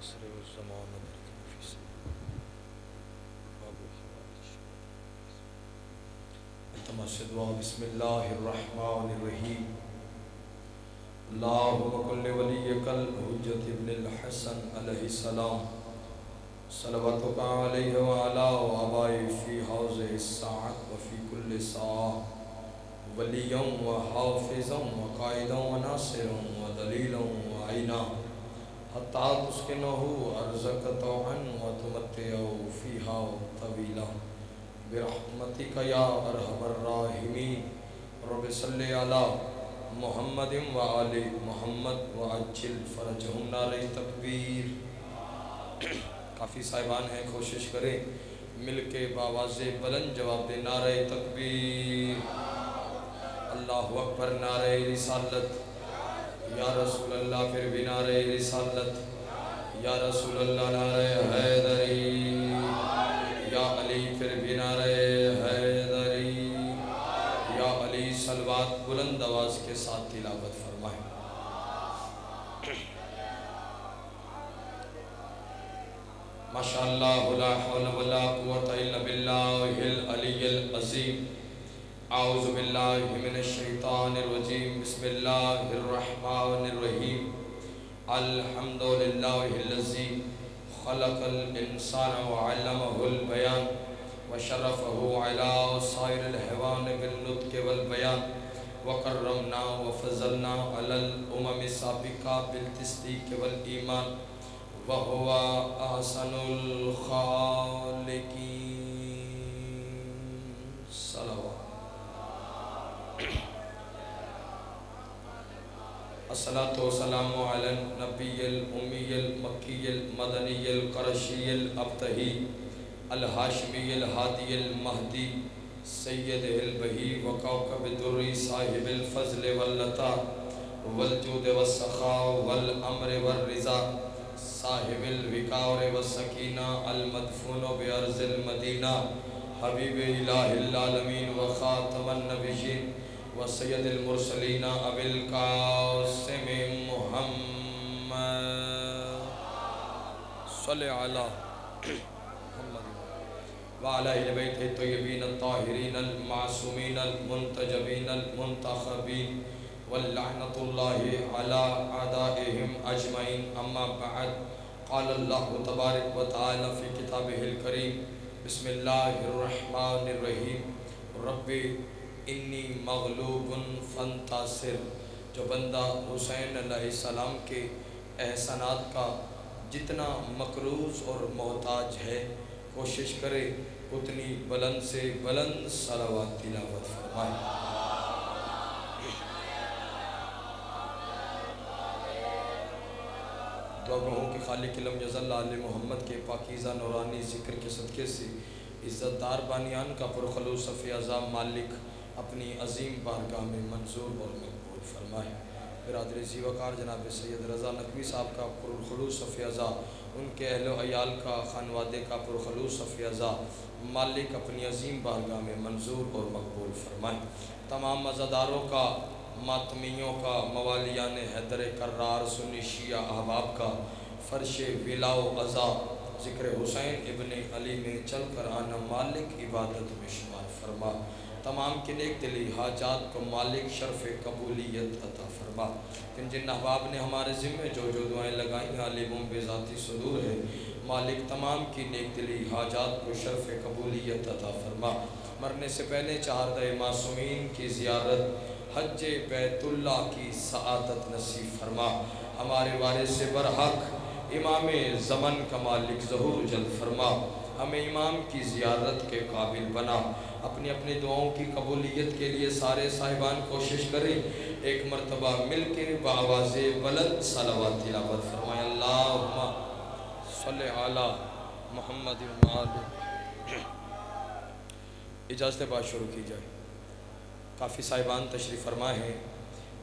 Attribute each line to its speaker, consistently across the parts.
Speaker 1: العصر والزمان بركم في سبيل باب الحوائج التمس دعا بسم الله الرحمن الرحيم اللهم كل وليك الحجة ابن الحسن عليه السلام صلواتك عليه وعلى آبائه في هذه الساعة وفي كل ساعة وليا وحافظا وقائدا وناصرا ودليلا وعينا حتى تسكنه أرزك طوعا وتمتعه فيها طويلا برحمتك يا أرحم الراحمين رب صل على محمد وآل محمد وعجل فرجهم نعرہ تکبیر۔ کافی صاحبان ہیں، کوشش کریں مل کے بآواز بلند جواب دے نعرہ تکبیر، اللہ اکبر، نعرہ رسالت، یا رسول اللہ، پھر بھی نعرہ رسالت، یا رسول اللہ، نعرہ حیدری، یا علی، پھر بھی نعرہ حیدری، یا علی، صلوات بلند آواز کے ساتھ تلاوت فرمائیں۔ ماشاءاللہ لا حول ولا قوة الا باللہ العلی العظیم۔ اعوذ باللہ من الشیطان الرجیم، بسم اللہ الرحمن الرحیم۔ الحمدللہ الذی خلق الانسان وعلمہ البیان وشرفہ علی سائر الحیوان بالنطق والبیان وکرمنا وفضلنا علی الامم السابقہ بالتصدیق والایمان وَهُوَ أَحْسَنُ الْخَالِقِينَ صلوات۔ الصلاة والسلام على النبي الأمي المكي المدني القرشي الأبتهي الهاشمي الهادي المهدي سيد البهي وكوكب الدري صاحب الفضل واللطاف والجود والسخاء والأمر والرضا صاحب الوقار والسکینہ المدفون بأرض المدینہ حبیب الہ العالمین وخاتم النبیین وسید المرسلین ابی القاسم محمد صلی علی محمد وعلی اہل بیت الطیبین الطاہرین المعصومین المنتجبین المنتخبین واللعنۃ اللہ علی اعدائہم اجمعین، اما بعد، قال اللہ تبارک و تعالی فی کتابہ الکریم، بسم اللہ الرحمن الرحیم، رب انی مغلوب فانتصر۔ جو بندہ حسین علیہ السلام کے احسانات کا جتنا مقروض اور محتاج ہے، کوشش کرے اتنی بلند سے بلند صلوات تلاوت فرمائے۔ دعا گوہوں کہ خالق علم جزل آل محمد کے پاکیزہ نورانی ذکر کے صدقے سے عزت دار بانیان کا پرخلوص صفی عظام مالک اپنی عظیم بارگاہ میں منظور اور مقبول فرمائے۔ برادر زیوکار جناب سید رضا نقوی صاحب کا پرخلوص صفی عظام، ان کے اہل و عیال کا، خانوادے کا پرخلوص صفی عظام مالک اپنی عظیم بارگاہ میں منظور اور مقبول فرمائے۔ تمام عزاداروں کا، ماتمیوں کا، موالیان حیدر کرار سنی شیعہ احباب کا فرش ولا و عزا ذکر حسین ابن علی میں چل کر آنا مالک عبادت میں شمار فرما۔ تمام کے نیک دلی حاجات کو مالک شرف قبولیت عطا فرما۔ جن احباب نے ہمارے ذمہ جو دعائیں لگائیں عالموں بے ذاتی صدور ہے، مالک تمام کی نیک دلی حاجات کو شرف قبولیت عطا فرما۔ مرنے سے پہلے چہاردہ معصومین کی زیارت، حج بیت اللہ کی سعادت نصیب فرما۔ ہمارے وارث برحق امام زمن کا مالک ظہور جلد فرما۔ ہمیں امام کی زیارت کے قابل بنا۔ اپنی اپنی دعاؤں کی قبولیت کے لیے سارے صاحبان کوشش کریں، ایک مرتبہ مل کے بآواز بلند صلوات تلاوت فرمائیں۔ اللہم صلی علی محمد وآل۔ اجازت بعد شروع کی جائے۔ کافی صاحبان تشریف فرما ہیں،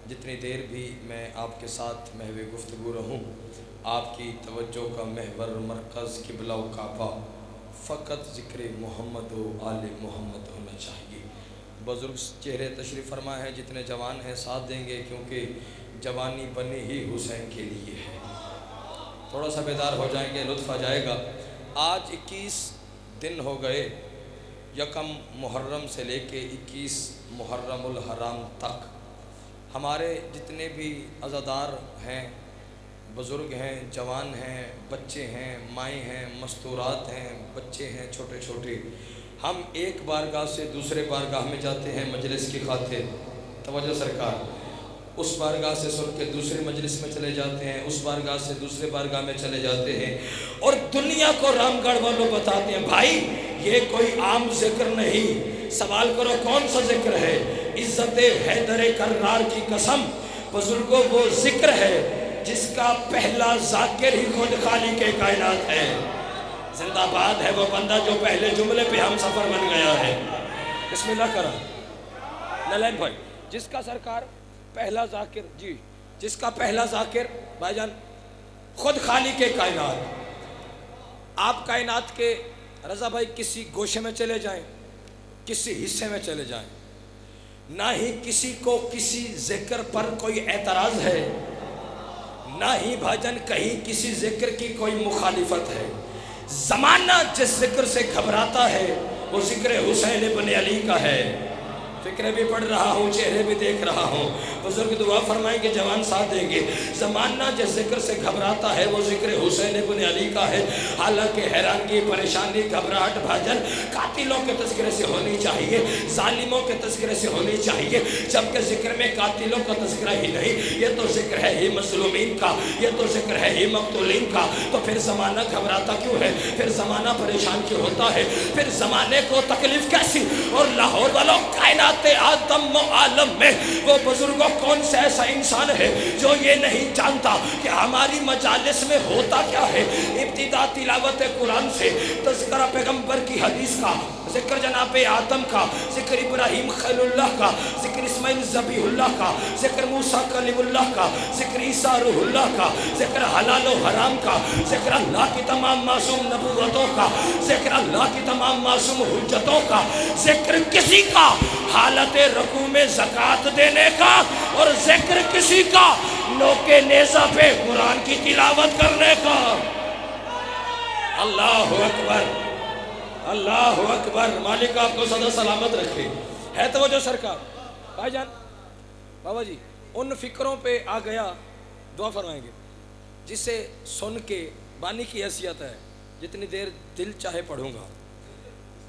Speaker 1: جتنی دیر بھی میں آپ کے ساتھ محو گفتگو رہوں، آپ کی توجہ کا محور مرکز قبلہ و کعبہ فقط ذکر محمد و آل محمد ہونا چاہیے۔ بزرگ چہرے تشریف فرما ہے، جتنے جوان ہیں ساتھ دیں گے، کیونکہ جوانی بنی ہی حسین کے لیے ہے۔ تھوڑا سا بیدار ہو جائیں گے، لطف آ جائے گا۔ آج 21 دن ہو گئے یکم محرم سے لے کے 21 محرم الحرام تک، ہمارے جتنے بھی عزادار ہیں، بزرگ ہیں، جوان ہیں، بچے ہیں، مائیں ہیں، مستورات ہیں، بچے ہیں چھوٹے چھوٹے، ہم ایک بارگاہ سے دوسرے بارگاہ میں جاتے ہیں مجلس کی خاطر، توجہ سرکار، اس بارگاہ سے سن کے دوسرے مجلس میں چلے جاتے ہیں، اس بارگاہ سے دوسرے بارگاہ میں چلے جاتے ہیں، اور دنیا کو رام گڑھ والوں بتاتے ہیں بھائی یہ کوئی عام ذکر نہیں۔ سوال کرو کون سا ذکر ہے؟ عزت حیدر کرار کی قسم، بزرگوں وہ ذکر ہے جس کا پہلا ذاکر ہی خود خالق کائنات ہے۔ زندہ باد ہے وہ بندہ جو پہلے جملے پہ ہم سفر بن گیا ہے۔ بسم اللہ کرا نلین بھائی، جس کا سرکار پہلا ذاکر، جی جس کا پہلا ذاکر بھائی جان خود خالق کائنات۔ آپ کائنات کے رضا بھائی کسی گوشے میں چلے جائیں، کسی حصے میں چلے جائیں، نہ ہی کسی کو کسی ذکر پر کوئی اعتراض ہے، نہ ہی بھاجن کہیں کسی ذکر کی کوئی مخالفت ہے۔ زمانہ جس ذکر سے گھبراتا ہے وہ ذکر حسین ابن علی کا ہے۔ فکریں بھی پڑھ رہا ہوں، چہرے بھی دیکھ رہا ہوں، بزرگ دعا فرمائیں گے، جوان ساتھ دیں گے۔ زمانہ جس ذکر سے گھبراتا ہے وہ ذکر حسین ابن علی کا ہے۔ حالانکہ حیرانگی، پریشانی، گھبراہٹ بھاجن قاتلوں کے تذکرے سے ہونی چاہیے، ظالموں کے تذکرے سے ہونی چاہیے، جبکہ ذکر میں قاتلوں کا تذکرہ ہی نہیں، یہ تو ذکر ہے ہی مظلومین کا، یہ تو ذکر ہے ہی مقتولین کا۔ تو پھر زمانہ گھبراتا کیوں ہے؟ پھر زمانہ پریشان کیوں ہوتا ہے؟ پھر زمانے کو تکلیف کیسی؟ اور لاہور والوں کائنات آدم و عالم میں وہ بزرگوں کون سے ایسا انسان ہے جو یہ نہیں جانتا کہ ہماری مجالس میں ہوتا کیا ہے؟ ابتدا تلاوت قرآن سے، تذکرہ پیغمبر کی حدیث کا، ذکر جناب آدم کا، ذکر ابراہیم خلیل اللہ کا، ذکر اسماعیل ذبیح اللہ کا، ذکر موسیٰ کلیم اللہ کا، ذکر عیسیٰ روح اللہ کا، ذکر حلال و حرام کا، ذکر اللہ کی تمام معصوم نبوتوں کا، ذکر اللہ کی تمام معصوم حجتوں کا، ذکر کسی کا حالت رکوع میں زکوٰۃ دینے کا، اور ذکر کسی کا نوکے نیزہ پہ قرآن کی تلاوت کرنے کا۔ اللہ اکبر، اللہ اکبر، مالک آپ کو صدا سلامت رکھے۔ ہے توجہ سرکار بھائی جان، بابا جی ان فکروں پہ آ گیا، دعا فرمائیں گے، جسے سن کے بانی کی حیثیت ہے جتنی دیر دل چاہے پڑھوں گا،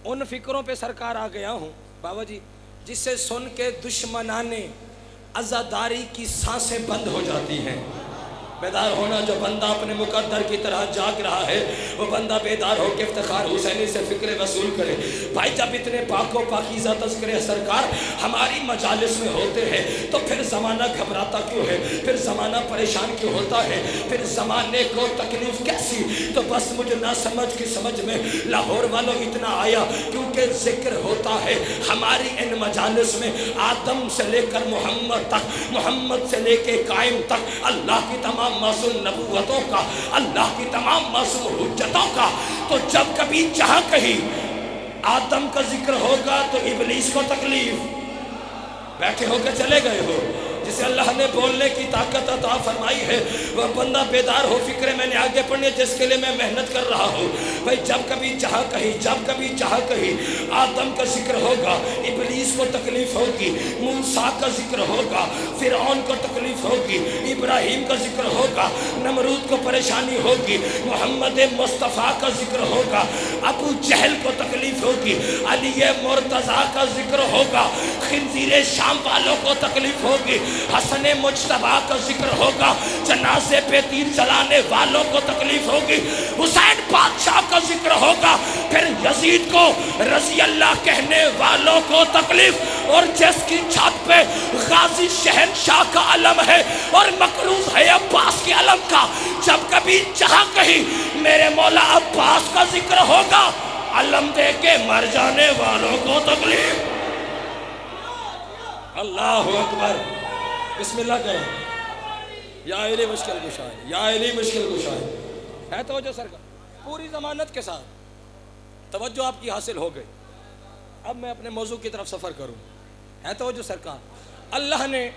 Speaker 1: ان فکروں پہ سرکار آ گیا ہوں بابا جی جسے سن کے دشمنان عزاداری کی سانسیں بند ہو جاتی ہیں۔ بیدار ہونا، جو بندہ اپنے مقدر کی طرح جاگ رہا ہے وہ بندہ بیدار ہو کے افتخار حسینی سے فکر وصول کرے۔ بھائی جب اتنے پاک و پاکیزہ تذکرے سرکار ہماری مجالس میں ہوتے ہیں تو پھر زمانہ گھبراتا کیوں ہے؟ پھر زمانہ پریشان کیوں ہوتا ہے؟ پھر زمانے کو تکلیف کیسی؟ تو بس مجھے نہ سمجھ کی سمجھ میں لاہور والوں اتنا آیا، کیونکہ ذکر ہوتا ہے ہماری ان مجالس میں آدم سے لے کر محمد تک، محمد سے لے کے قائم تک، اللہ کی تمام معصوم نبوتوں کا، اللہ کی تمام معصوم حجتوں کا۔ تو جب کبھی جہاں کہیں آدم کا ذکر ہوگا تو ابلیس کو تکلیف، بیٹھے ہو کے چلے گئے ہو، جسے اللہ نے بولنے کی طاقت عطا فرمائی ہے وہ بندہ بیدار ہو، فکرے میں نے آگے پڑھنے جس کے لئے میں محنت کر رہا ہوں۔ بھئی جب کبھی جہاں کہیں، جب کبھی جہاں کہیں آدم کا ذکر ہوگا ابلیس کو تکلیف ہوگی، موسیٰ کا ذکر ہوگا فرعون کو تکلیف ہوگی، ابراہیم کا ذکر ہوگا نمرود کو پریشانی ہوگی، محمد مصطفیٰ کا ذکر ہوگا ابو جہل کو تکلیف ہوگی، علی مرتضیٰ کا ذکر ہوگا خنزیر شام والوں کو تکلیف ہوگی، حسن مجتبیٰ کا ذکر ہوگا جنازے پہ تیر چلانے والوں کو تکلیف ہوگی، حسین بادشاہ کا ذکر ہوگا، پھر یزید کو رضی اللہ کہنے والوں کو تکلیف، اور جس کی چھت پہ غازی شہنشاہ کا علم ہے اور مقروض ہے عباس کے علم کا، جب کبھی جہاں کہیں میرے مولا عباس کا ذکر ہوگا علم دے کے مر جانے والوں کو تکلیف۔ اللہ اکبر، بسم اللہ کریں۔ یا علی مشکل کشا ہے، یا علی مشکل کشا ہے توجہ سرکار، پوری ضمانت کے ساتھ توجہ آپ کی حاصل ہو گئی۔ اب میں اپنے موضوع کی طرف سفر کروں، ہے توجہ سرکار۔ اللہ نے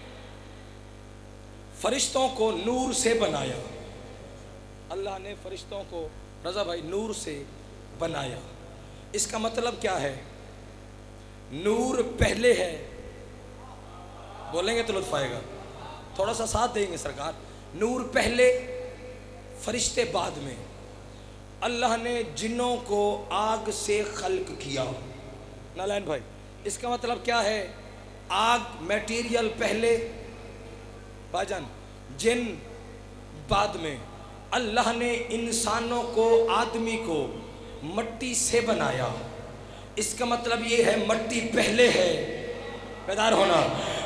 Speaker 1: فرشتوں کو نور سے بنایا، اللہ نے فرشتوں کو رضا بھائی نور سے بنایا۔ اس کا مطلب کیا ہے؟ نور پہلے ہے، بولیں گے تو لطف آئے گا، تھوڑا سا ساتھ دیں گے سرکار۔ نور پہلے، فرشتے بعد میں۔ اللہ نے جنوں کو آگ سے خلق کیا۔ نالین بھائی اس کا مطلب کیا ہے؟ آگ میٹیریل پہلے، بھائی جان جن بعد میں۔ اللہ نے انسانوں کو، آدمی کو مٹی سے بنایا۔ اس کا مطلب یہ ہے مٹی پہلے ہے، بیدار ہونا،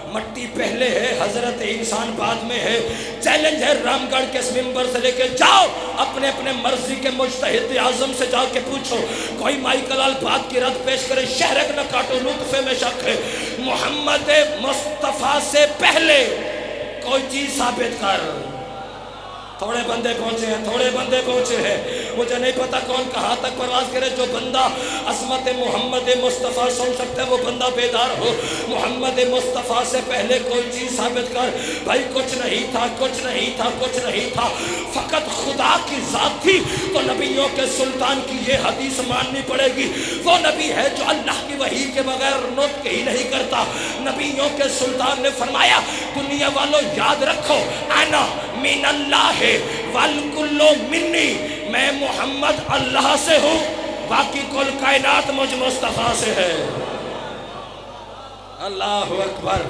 Speaker 1: مٹی پہلے ہے، حضرت انسان بعد میں ہے۔ چیلنج ہے رام گڑھ کے اس ممبر سے لے کے جاؤ، اپنے اپنے مرضی کے مجتہد اعظم سے جا کے پوچھو، کوئی مائیکل الفاظ کی رد پیش کرے، شہرک نہ کاٹو لطفے میں شک ہے، محمد مصطفیٰ سے پہلے کوئی چیز ثابت کر۔ تھوڑے بندے پہنچے ہیں، تھوڑے بندے پہنچے ہیں، مجھے نہیں پتا کون کہاں تک پرواز کرے۔ جو بندہ عظمت محمد مصطفیٰ سن سکتا ہے وہ بندہ بیدار ہو۔ محمد مصطفیٰ سے پہلے کوئی چیز ثابت کر۔ بھائی کچھ نہیں تھا، کچھ نہیں تھا، کچھ نہیں تھا، فقط خدا کی ذات تھی۔ تو نبیوں کے سلطان کی یہ حدیث ماننی پڑے گی، وہ نبی ہے جو اللہ کی وحی کے بغیر نطق ہی نہیں کرتا۔ نبیوں کے سلطان نے فرمایا دنیا والوں یاد رکھو، انا من اللہ والکل منی، میں محمد اللہ سے ہوں، باقی کل کائنات مجھ مصطفیٰ سے ہے۔ اللہ اکبر،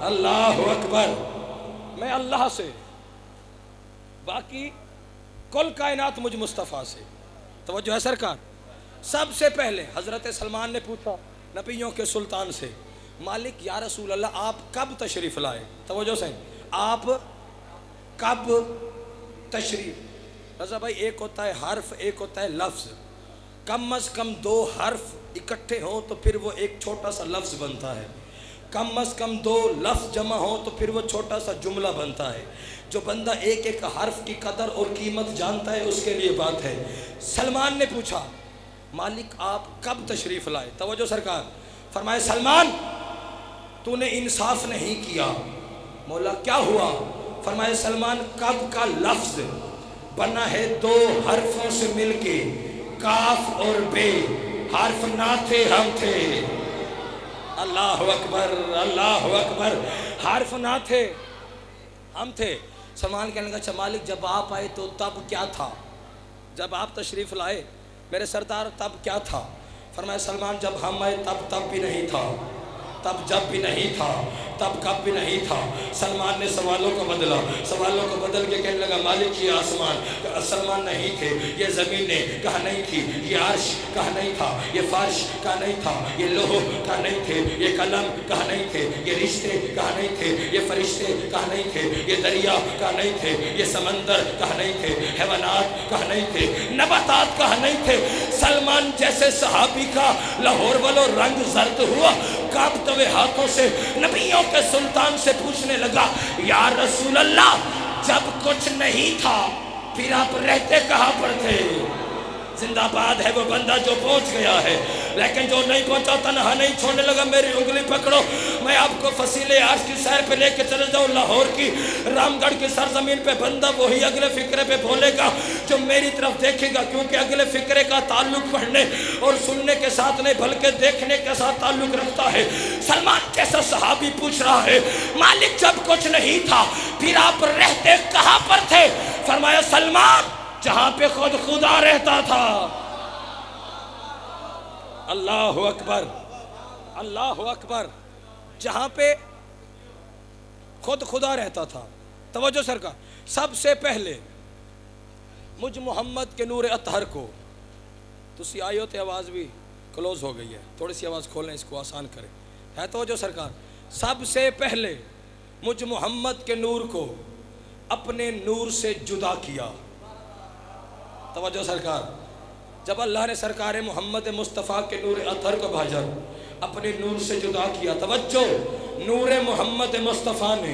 Speaker 1: اللہ اکبر، میں اللہ سے، باقی کل کائنات مجھ مصطفیٰ سے۔ توجہ ہے سرکار؟ سب سے پہلے حضرت سلمان نے پوچھا نبیوں کے سلطان سے، مالک یا رسول اللہ آپ کب تشریف لائے؟ توجہ سے، آپ کب تشریف؟ رضا بھائی ایک ہوتا ہے حرف، ایک ہوتا ہے لفظ۔ کم از کم دو حرف اکٹھے ہوں تو پھر وہ ایک چھوٹا سا لفظ بنتا ہے، کم از کم دو لفظ جمع ہوں تو پھر وہ چھوٹا سا جملہ بنتا ہے۔ جو بندہ ایک ایک حرف کی قدر اور قیمت جانتا ہے اس کے لیے بات ہے۔ سلمان نے پوچھا مالک آپ کب تشریف لائے؟ توجہ سرکار، فرمائے سلمان تو نے انصاف نہیں کیا۔ مولا کیا ہوا؟ فرمائے سلمان کب کا لفظ بنا ہے دو حرفوں سے مل کے، کاف اور بے، حرف نہ تھے ہم تھے۔ اللہ اکبر، اللہ اکبر، حرف نہ تھے ہم تھے۔ سلمان کہنے لگا اچھا مالک جب آپ آئے تو تب کیا تھا؟ جب آپ تشریف لائے میرے سردار تب کیا تھا؟ فرمایا سلمان جب ہم آئے تب بھی نہیں تھا، تب جب بھی نہیں تھا، تب کب بھی نہیں تھا۔ سلمان نے سوالوں کو بدلا، سوالوں کو بدل کے کہنے لگا مالک یہ آسمان، سلمان نہیں تھے، یہ زمینیں کہاں نہیں تھی، یہ عرش کہاں نہیں تھا، یہ فرش کہاں نہیں تھا، یہ لوح کہاں نہیں تھے، یہ قلم کہاں نہیں تھے، یہ رشتے کہاں نہیں تھے، یہ فرشتے کہاں نہیں تھے، یہ دریا کہاں نہیں تھے، یہ سمندر کہاں نہیں تھے، حیوانات کہاں نہیں تھے، نباتات کہاں نہیں تھے۔ سلمان جیسے صحابی کا لاہور والو رنگ زرد ہوا، کانپتے ہوئے ہاتھوں سے نبیوں کے سلطان سے پوچھنے لگا یا رسول اللہ جب کچھ نہیں تھا پھر آپ رہتے کہاں پر تھے؟ زندہ باد ہے وہ بندہ جو پہنچ گیا ہے، لیکن جو نہیں پہنچا تنہا نہیں چھوڑنے لگا۔ میری انگلی پکڑو، میں آپ کو فصیل عرش کی سیر پہ لے کے چلے جاؤں، لاہور کی رام گڑھ کی سرزمین پہ۔ بندہ وہی اگلے فقرے پہ بولے گا جو میری طرف دیکھے گا، کیونکہ اگلے فقرے کا تعلق پڑھنے اور سننے کے ساتھ نہیں بلکہ دیکھنے کے ساتھ تعلق رکھتا ہے۔ سلمان جیسا صحابی پوچھ رہا ہے مالک جب کچھ نہیں تھا پھر آپ رہتے کہاں پر تھے؟ فرمایا سلمان جہاں پہ خود خدا رہتا تھا۔ اللہ اکبر، اللہ اکبر، جہاں پہ خود خدا رہتا تھا۔ توجہ سرکار، سب سے پہلے مجھ محمد کے نور اطہر کو تسی آئیو تے آواز بھی کلوز ہو گئی ہے، تھوڑی سی آواز کھولیں اس کو آسان کریں، ہے توجہ سرکار۔ سب سے پہلے مجھ محمد کے نور کو اپنے نور سے جدا کیا۔ توجہ سرکار، جب اللہ نے سرکار محمد مصطفیٰ کے نور اطہر کو بھیجا اپنے نور سے جدا کیا۔ توجہ، نور محمد مصطفیٰ نے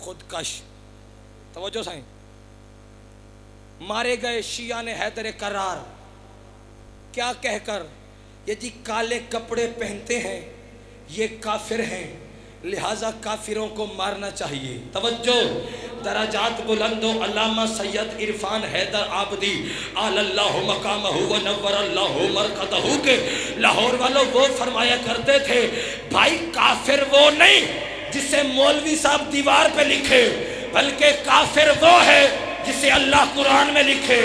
Speaker 1: خودکش. توجہ سائیں. مارے گئے شیعہ نے حیدر کرار کیا کہہ کر، یہ جی کالے کپڑے پہنتے ہیں یہ کافر ہیں لہٰذا کافروں کو مارنا چاہیے. توجہ. درجات بلند و علامہ سید عرفان حیدر عابدی اعلی اللہ مقامہ و نور اللہ مرقدہ کے لاہور والوں وہ فرمایا کرتے تھے بھائی کافر وہ نہیں جسے مولوی صاحب دیوار پہ لکھے، بلکہ کافر وہ ہے جسے اللہ قرآن میں لکھے.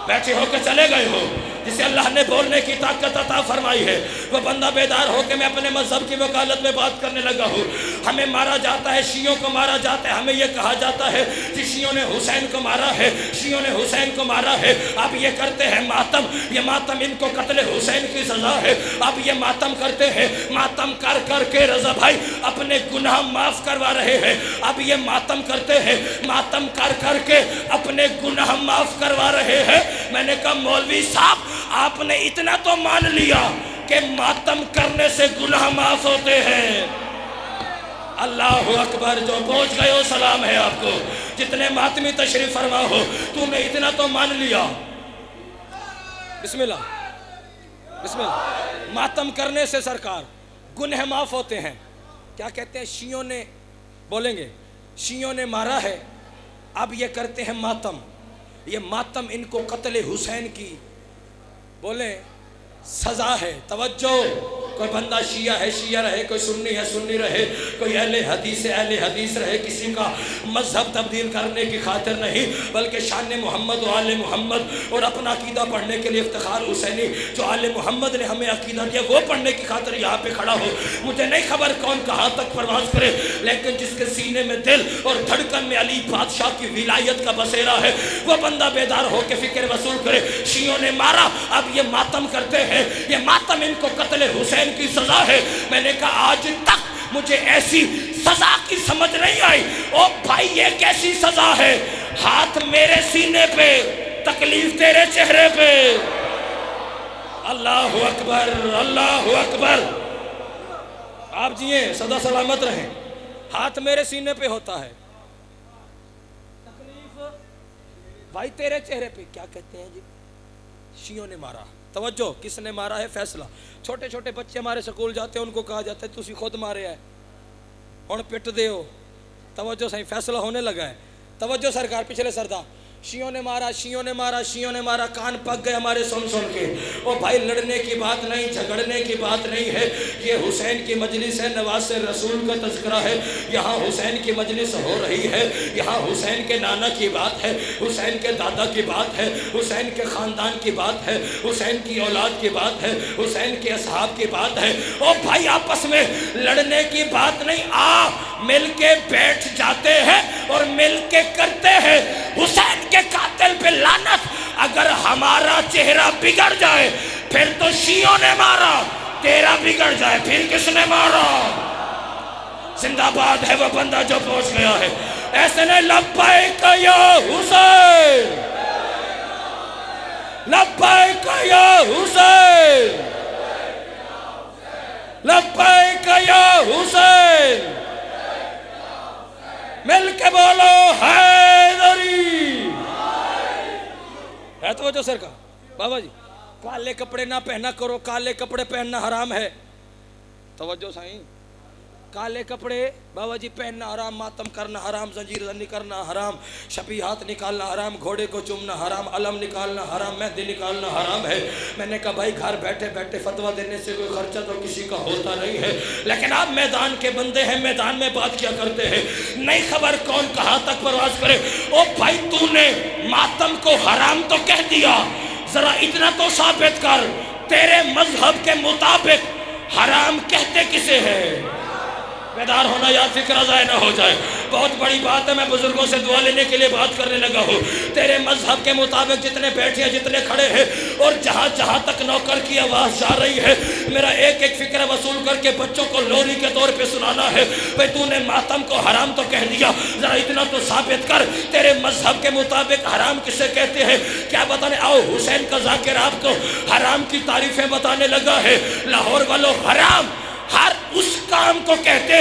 Speaker 1: بیٹھے ہو کے چلے گئے ہو. جسے اللہ نے بولنے کی طاقت عطا فرمائی ہے وہ بندہ بیدار ہو کے میں اپنے مذہب کی وکالت میں بات کرنے لگا ہوں. ہمیں مارا جاتا ہے، شیعوں کو مارا جاتا ہے، ہمیں یہ کہا جاتا ہے کہ شیعوں نے حسین کو مارا ہے، شیعوں نے حسین کو مارا ہے. اب یہ کرتے ہیں ماتم، یہ ماتم ان کو قتل حسین کی سزا ہے. اب یہ ماتم کرتے ہیں، ماتم کر کر کے رضا بھائی اپنے گناہ معاف کروا رہے ہیں. اب یہ ماتم کرتے ہیں، ماتم کر کر کے اپنے گناہ معاف کروا رہے ہیں. میں نے کہا مولوی صاحب آپ نے اتنا تو مان لیا کہ ماتم کرنے سے گناہ معاف ہوتے ہیں. اللہ اکبر. جو پہنچ گئے ہو سلام ہے آپ کو، جتنے ماتمی تشریف فرما ہو تم نے اتنا تو مان لیا. بسم اللہ بسم اللہ. ماتم کرنے سے سرکار گناہ معاف ہوتے ہیں. کیا کہتے ہیں؟ شیعوں نے بولیں گے شیعوں نے مارا ہے، اب یہ کرتے ہیں ماتم. یہ ماتم ان کو قتل حسین کی بولیں سزا ہے. توجہ. کوئی بندہ شیعہ ہے شیعہ رہے، کوئی سنی ہے سنی رہے، کوئی اہل حدیث ہے اہل حدیث رہے. کسی کا مذہب تبدیل کرنے کی خاطر نہیں بلکہ شان محمد و آل محمد اور اپنا عقیدہ پڑھنے کے لیے افتخار حسینی جو آل محمد نے ہمیں عقیدہ دیا وہ پڑھنے کی خاطر یہاں پہ کھڑا ہو. مجھے نہیں خبر کون کہاں تک پرواز کرے، لیکن جس کے سینے میں دل اور دھڑکن میں علی بادشاہ کی ولایت کا بسیرا ہے وہ بندہ بیدار ہو کے فکر وصول کرے. شیعوں نے مارا، اب یہ ماتم کرتے ہیں، یہ ماتم ان کو قتل حسین کی سزا ہے. میں نے کہا آج تک مجھے ایسی سزا کی سمجھ نہیں آئی. او بھائی یہ کیسی سزا ہے؟ ہاتھ میرے سینے پہ، تکلیف تیرے چہرے پہ. اللہ اکبر اللہ اکبر. آپ جیئے سدا سلامت رہیں. ہاتھ میرے سینے پہ ہوتا ہے، تکلیف بھائی تیرے چہرے پہ. کیا کہتے ہیں جی؟ شیعوں نے مارا. توجہ. کس نے مارا ہے؟ فیصلہ. چھوٹے چھوٹے بچے ہمارے سکول جاتے ہیں، ان کو کہا جاتا ہے تسی خود مارے ہے ہن پٹ دے ہو. توجہ صحیح. فیصلہ ہونے لگا ہے. توجہ سرکار. پچھلے سردار شیعوں نے مارا شیعوں نے مارا شیعوں نے مارا. کان پک گئے ہمارے سن سن کے. او بھائی لڑنے کی بات نہیں، جھگڑنے کی بات نہیں ہے. یہ حسین کی مجلس ہے، نواز رسول کا تذکرہ ہے. یہاں حسین کی مجلس ہو رہی ہے. یہاں حسین کے نانا کی بات ہے، حسین کے دادا کی بات ہے، حسین کے خاندان کی بات ہے، حسین کی اولاد کی بات ہے، حسین کے اصحاب کی بات ہے. او بھائی آپس میں لڑنے کی بات نہیں. آ مل کے بیٹھ جاتے ہیں اور مل کے کرتے ہیں. حسین کے قاتل پہ لعنت. اگر ہمارا چہرہ بگڑ جائے پھر تو شیعوں نے مارا، تیرا بگڑ جائے پھر کس نے مارا؟ زندہ باد ہے وہ بندہ جو پہنچ گیا ہے. ایسے نے لبیک یا حسین، لبیک یا حسین، لبیک یا حسین. مل کے بولو حیدری. ہے توجہ سر کا بابا جی. کالے کپڑے نہ پہنا کرو، کالے کپڑے پہننا حرام ہے. توجہ سائیں. کالے کپڑے بابا جی پہننا حرام، ماتم کرنا حرام، زنجیر زنی کرنا حرام، شبیہات نکالنا حرام، گھوڑے کو چومنا حرام، علم نکالنا حرام، مہندی نکالنا حرام ہے. میں نے کہا بھائی گھر بیٹھے بیٹھے فتویٰ دینے سے کوئی خرچہ تو کسی کا ہوتا نہیں ہے، لیکن آپ میدان کے بندے ہیں، میدان میں بات کیا کرتے ہیں. نہیں خبر کون کہاں تک پرواز کرے. او بھائی تو نے ماتم کو حرام تو کہہ دیا، ذرا اتنا تو ثابت کر تیرے مذہب کے مطابق حرام کہتے کسے ہیں؟ بیدار ہونا یا فکر ضائع نہ ہو جائے. بہت بڑی بات ہے، میں بزرگوں سے دعا لینے کے لیے بات کرنے لگا ہوں. تیرے مذہب کے مطابق جتنے بیٹھے ہیں جتنے کھڑے ہیں اور جہاں جہاں تک نوکر کی آواز جا رہی ہے میرا ایک ایک فکر وصول کر کے بچوں کو لوری کے طور پہ سنانا ہے. بھئی تو نے ماتم کو حرام تو کہہ دیا، ذرا اتنا تو ثابت کر تیرے مذہب کے مطابق حرام کسے کہتے ہیں؟ کیا بتانے؟ آؤ حسین کا ذاکر آپ کو حرام کی تعریفیں بتانے لگا ہے. لاہور والوں حرام ہر اس کام کو کہتے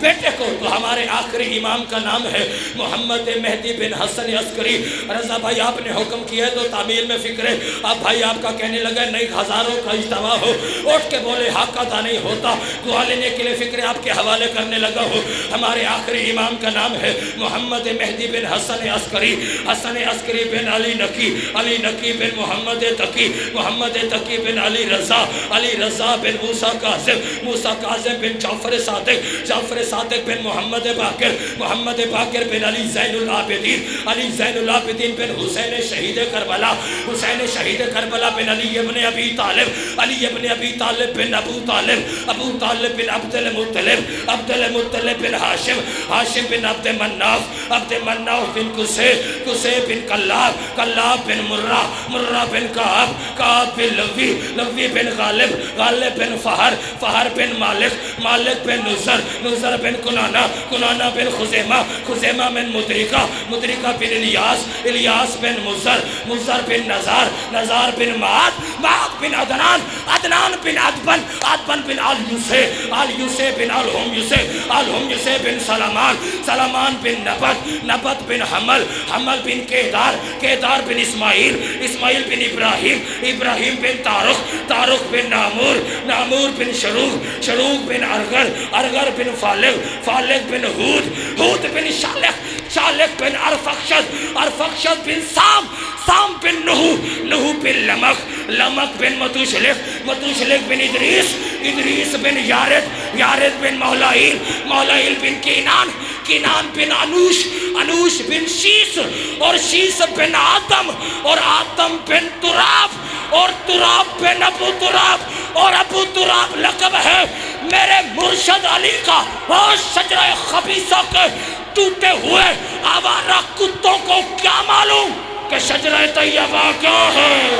Speaker 1: بیٹے کو تو ہمارے آخری امام کا نام ہے محمد مہدی بن حسن عسکری۔ رضا بھائی آپ نے حکم کیا ہے تو تعمیل میں فکر ہے۔ اب بھائی آپ کا کہنے لگا نہیں ہزاروں کا اجتماع ہو، اٹھ کے بولے حق ادا نہیں ہوتا، دعا لینے کے لیے فکر آپ کے حوالے کرنے لگا ہو۔ ہمارے آخری امام کا نام ہے محمد مہدی بن حسن عسکری، حسن عسکری بن علی نقی، علی نقی بن محمد تقی، محمد تقی بن علی رضا، علی رضا بن موسیٰ کاظم، موسیٰ کاظم بن جعفر صادق، جعفر صادق بن محمد باقر، محمد باقر بن علی زین العابدین، علی زین العابدین بن حسین شہید کربلا، حسین شہید کربلا بن علی ابن ابی طالب، علی ابن ابی طالب بن ابو طالب، ابو طالب بن عبد المطلب، عبد المطلب بن ہاشم، ہاشم بن عبد مناف، عبد مناف بن قصی، قصی بن کلاب، کلاب بن مرہ، مرہ بن کعب، کعب بن لوی، لوی بن غالب، غالب بن فہر، فہر بن مالک، مالک بن نصر، نصر بن کنانہ، کنانہ بن خزیمہ، خزیمہ بن مدرکہ، مدرکہ بن الیاس، الیاس بن مزر، مزر بن نزار، نزار بن معاد، معاد بن عدنان، عدنان بن عدبن، عدبن بن آل یوسے، آل یوسے بن آل ہم یوسے، آل ہم یوسے بن سلمان، سلمان بن نبت، نبت بن حمل، حمل بن کیدار، کیدار بن اسماعیل، اسماعیل بن ابراہیم، ابراہیم بن تارخ، تارخ بن نامور، نامور بن شروع، شروع بن ارغر، ارغر بن فالغ، فالغ بن ہود، ہود بن شالق، شالق بن ارفخشد، ارفخشد بن سام، سام بن نحو، نحو بن لمق، لمق بن متوشلق، متوشلق بن ادریس، ادریس بن یارد، یارد بن مولائیل، مولائیل بن کینان، کینان بن انوش، انوش بن شیس، اور شیس بن آدم، اور آدم بن تراب، اور تراب بن ابو تراب، اور ابو تراب لقب ہے میرے مرشد علی کا، اور شجرہ خبیثہ کے ٹوٹے ہوئے آوارہ کتوں کو کیا معلوم کہ شجرہ طیبہ کیا ہے؟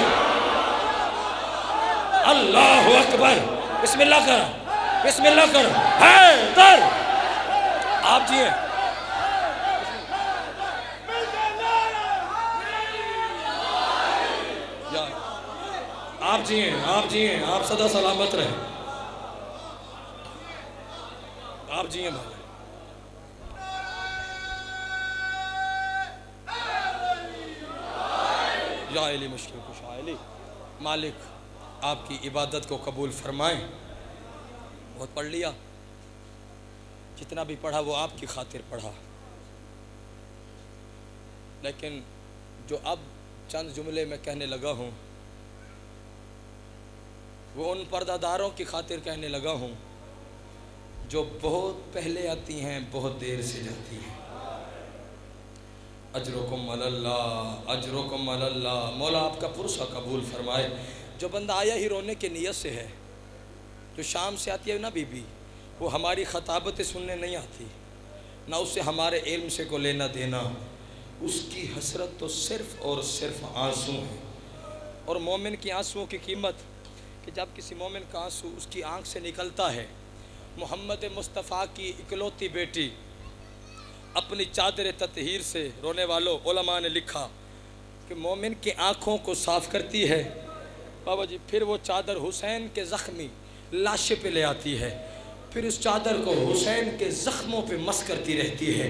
Speaker 1: اللہ اکبر، بسم اللہ کرو، بسم اللہ کرو، حیدر آپ جی ہیں، آپ جی ہیں، آپ جی ہیں، آپ صدا سلامت رہیں، آپ جی ہیں بھائی۔ یا علی مشکل کشا علی، مالک آپ کی عبادت کو قبول فرمائیں۔ بہت پڑھ لیا، جتنا بھی پڑھا وہ آپ کی خاطر پڑھا، لیکن جو اب چند جملے میں کہنے لگا ہوں وہ ان پردہ داروں کی خاطر کہنے لگا ہوں جو بہت پہلے آتی ہیں بہت دیر سے جاتی ہیں۔ اجرکم علی اللہ، اجرکم علی اللہ، مولا آپ کا پرسہ قبول فرمائے۔ جو بندہ آیا ہی رونے کے نیت سے ہے، جو شام سے آتی ہے نا بی بی، وہ ہماری خطابتیں سننے نہیں آتی، نہ اس سے ہمارے علم سے کو لینا دینا، اس کی حسرت تو صرف اور صرف آنسو ہے۔ اور مومن کی آنسوؤں کی قیمت کہ جب کسی مومن کا آنسو اس کی آنکھ سے نکلتا ہے، محمد مصطفیٰ کی اکلوتی بیٹی اپنی چادر تطہیر سے، رونے والوں علماء نے لکھا کہ مومن کی آنکھوں کو صاف کرتی ہے بابا جی، پھر وہ چادر حسین کے زخمی لاشے پہ لے آتی ہے، پھر اس چادر کو حسین کے زخموں پہ مس کرتی رہتی ہے۔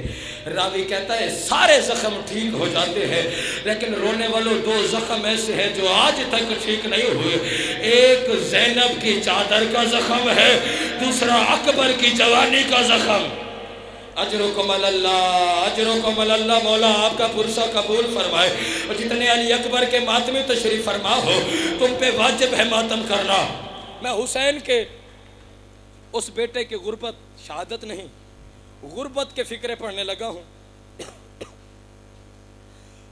Speaker 1: راوی کہتا ہے سارے زخم ٹھیک ہو جاتے ہیں، لیکن رونے والوں دو زخم ایسے ہیں جو آج تک ٹھیک نہیں ہوئے۔ ایک زینب کی چادر کا زخم ہے، دوسرا اکبر کی جوانی کا زخم۔ اجرکم علی اللہ، اجرکم علی اللہ، مولا آپ کا پرسہ قبول فرمائے۔ اور جتنے علی اکبر کے ماتمی تشریف فرما ہو، تم پہ واجب ہے ماتم کرنا۔ میں حسین کے اس بیٹے کی غربت، شہادت نہیں، غربت کے فکرے پڑھنے لگا ہوں۔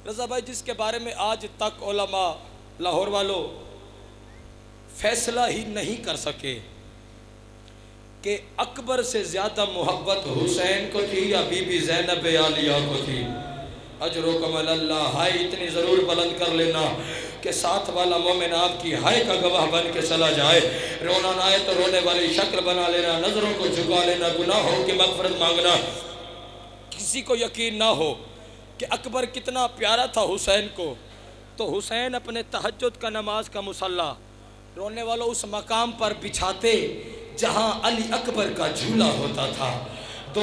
Speaker 1: رضا بھائی جس کے بارے میں آج تک علماء لاہور والوں فیصلہ ہی نہیں کر سکے کہ اکبر سے زیادہ محبت حسین کو تھی یا بی بی زینب عالیہ کو تھی۔ اجرکم علی اللہ، ہائے اتنی ضرور بلند کر لینا کہ ساتھ والا مومن آپ کی ہائے کا گواہ بن کے چلا جائے۔ رونا نہ آئے تو رونے والی شکل بنا لینا، نظروں کو جھکا لینا، گناہوں کی مغفرت مانگنا۔ کسی کو یقین نہ ہو کہ اکبر کتنا پیارا تھا حسین کو، تو حسین اپنے تہجد کا نماز کا مصلی رونے والوں اس مقام پر بچھاتے جہاں علی اکبر کا جھولا ہوتا تھا۔ 2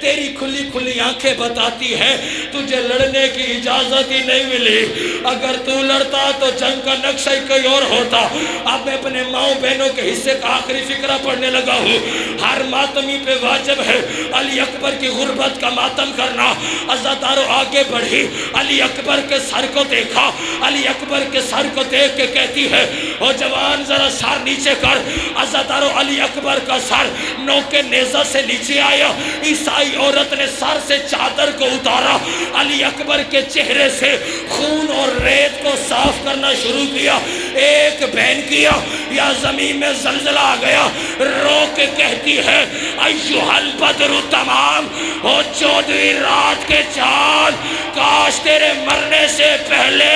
Speaker 1: تیری کھلی کھلی آنکھیں بتاتی ہے تجھے لڑنے کی اجازت ہی نہیں ملی. اگر تو لڑتا تو جنگ کا نقشہ ہی کوئی اور ہوتا. اب میں اپنے ماؤں بہنوں کے حصے کا آخری فقرہ پڑھنے لگا ہوں. ہر ماتمی پہ واجب ہے علی اکبر کی غربت کا ماتم کرنا. عزادارو آگے بڑھی, علی اکبر کے سر کو دیکھا, علی اکبر کے سر کو دیکھ کے کہتی ہے او جوان ذرا سر نیچے کر. عزادارو علی اکبر کا سر نوک نیزہ سے نیچے آیا. عیسائی عورت نے سر سے چادر کو اتارا, علی اکبر کے چہرے سے خون اور ریت کو صاف کرنا شروع کیا. ایک بہن کیا یا زمین میں زلزلہ آ گیا, رو کے کہتی ہے ایھا البدر تمام, او 14ویں رات کے چاند, کاش تیرے مرنے سے پہلے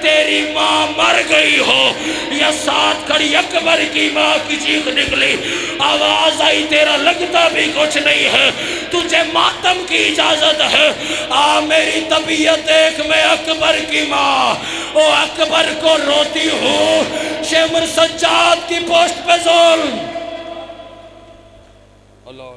Speaker 1: تیری ماں مر گئی ہو. یا ساتھ کھڑی اکبر کی ماں کی چیخ نکلی, آواز آئی تیرا لگتا بھی کچھ نہیں ہے, تجھے ماتم کی اجازت ہے. آ میری طبیعت دیکھ, میں اکبر کی ماں او اکبر کو روتی ہوں. شمر سجاد کی پوسٹ پہ ظلم. اللہ